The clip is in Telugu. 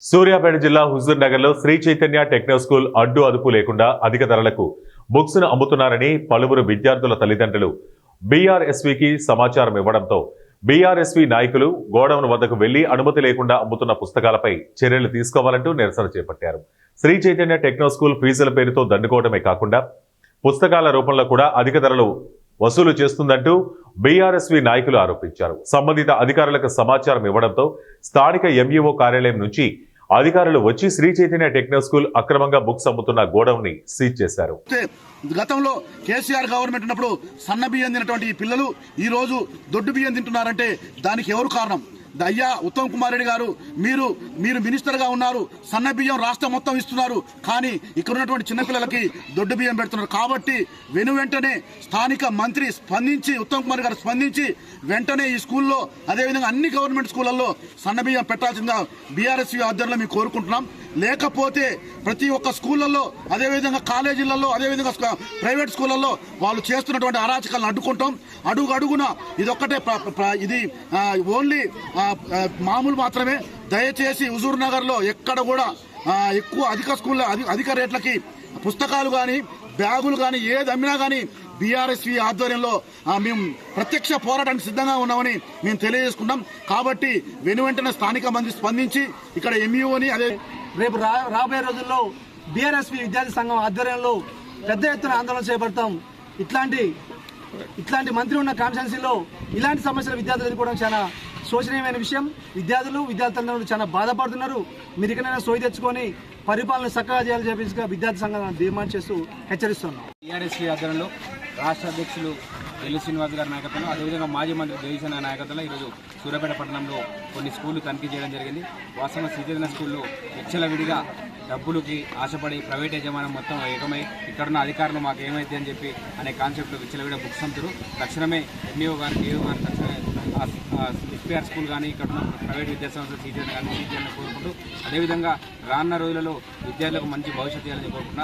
సూర్యాపేట జిల్లా హుజూర్ నగర్ లో శ్రీ చైతన్య టెక్నో స్కూల్ అడ్డు అదుపు లేకుండా అధిక ధరలకు బుక్స్ ను అమ్ముతున్నారని పలువురు విద్యార్థుల తల్లిదండ్రులు బీఆర్ఎస్వీకి సమాచారం ఇవ్వడంతో బీఆర్ఎస్వీ నాయకులు గోడౌన్ వద్దకు వెళ్లి అనుమతి లేకుండా అమ్ముతున్న పుస్తకాలపై చర్యలు తీసుకోవాలంటూ నిరసన చేపట్టారు. శ్రీ చైతన్య టెక్నో స్కూల్ ఫీజుల పేరుతో దండుకోవడమే కాకుండా పుస్తకాల రూపంలో కూడా అధిక ధరలు వసూలు చేస్తుందంటూ బీఆర్ఎస్వీ నాయకులు ఆరోపించారు. సంబంధిత అధికారులకు సమాచారం ఇవ్వడంతో స్థానిక ఎంఈఓ కార్యాలయం నుంచి అధికారులు వచ్చి శ్రీ చైతన్య టెక్నో స్కూల్ అక్రమంగా బుక్స్ అమ్ముతున్న గోడౌన్ ని సీజ్ చేశారు. గతంలో కేసీఆర్ గవర్నమెంట్ ఉన్నప్పుడు సన్న బియ్యం తిన్నటువంటి ఈ పిల్లలు ఈ రోజు దొడ్డు బియ్యం తింటున్నారంటే దానికి ఎవరు కారణం? అయ్యా ఉత్తమ్ కుమార్ రెడ్డి గారు, మీరు మినిస్టర్ గా ఉన్నారు, సన్న బియ్యం రాష్ట్రం మొత్తం ఇస్తున్నారు, కానీ ఇక్కడ ఉన్నటువంటి చిన్నపిల్లలకి దొడ్డు బియ్యం పెడుతున్నారు. కాబట్టి వెంటనే స్థానిక మంత్రి స్పందించి, ఉత్తమ్ కుమార్ గారు స్పందించి వెంటనే ఈ స్కూల్లో అదేవిధంగా అన్ని గవర్నమెంట్ స్కూళ్లలో సన్న బియ్యం పెట్టాల్సిందిగా బీఆర్ఎస్వీ ఆధ్వర్యంలో మేము కోరుకుంటున్నాం. లేకపోతే ప్రతి ఒక్క స్కూళ్లలో, అదేవిధంగా కాలేజీలలో, అదేవిధంగా ప్రైవేట్ స్కూళ్లలో వాళ్ళు చేస్తున్నటువంటి అరాచకాలను అడ్డుకుంటాం. అడుగున ఇదొక్కటే, ఇది ఓన్లీ మామూలు మాత్రమే. దయచేసి హుజూర్ నగర్ లో ఎక్కడ కూడా ఎక్కువ అధిక రేట్లకి పుస్తకాలు కానీ బ్యాగులు కానీ ఏది అమ్మినా కానీ బీఆర్ఎస్వీ ఆధ్వర్యంలో మేము ప్రత్యక్ష పోరాటానికి సిద్ధంగా ఉన్నామని మేము తెలియజేసుకున్నాం. కాబట్టి వెంటనే స్థానిక మంత్రి స్పందించి ఇక్కడ ఎంఈఓని అదే రేపు రాబోయే రోజుల్లో బీఆర్ఎస్వీ విద్యార్థి సంఘం ఆధ్వర్యంలో పెద్ద ఎత్తున ఆందోళన చేపడతాం. ఇట్లాంటి మంత్రి ఉన్న కాన్స్టిట్యున్సీలో ఇలాంటి సమస్యలు విద్యార్థులు ఎదుర్కోవడం చాలా శోచనీయమైన విషయం. విద్యార్థులు చాలా బాధపడుతున్నారు. మీరు ఇకనైనా సోయి తెచ్చుకొని పరిపాలన చక్కగా చేయాలని చెప్పి విద్యార్థి సంఘాలను డిమాండ్ చేస్తూ హెచ్చరిస్తున్నాం. టీఆర్ఎస్వీ ఆధ్వర్యంలో రాష్ట్ర అధ్యక్షులు ఎల్లు శ్రీనివాస్ గారి నాయకత్వంలో, అదేవిధంగా మాజీ మంత్రి దేవిసేన నాయకత్వంలో ఈరోజు సూర్యాపేట పట్టణంలో కొన్ని స్కూళ్లు తనిఖీ చేయడం జరిగింది. వాస్తవంగా శ్రీ చైతన్య స్కూల్లో విడిగా డబ్బులకి ఆశపడి ప్రైవేట్ యజమానం మొత్తం ఏకమై ఇక్కడున్న అధికారులు మాకు ఏమైంది అని చెప్పి అనే కాన్సెప్ట్లో విచ్చలవిడిగా బుక్స్ అమ్ముతారు. తక్షణమే ఎంఈఓ గారు, డిఓ గారు తక్షణమే ఎస్పీఆర్ స్కూల్ కానీ ఇక్కడ ఉన్న ప్రైవేట్ విద్యాసంస్థలు సీజన్ కానీ సీజన్ కోరుకుంటూ, అదేవిధంగా రానున్న రోజులలో విద్యార్థులకు మంచి భవిష్యత్తు ఇవ్వాలని కోరుకుంటున్నారు.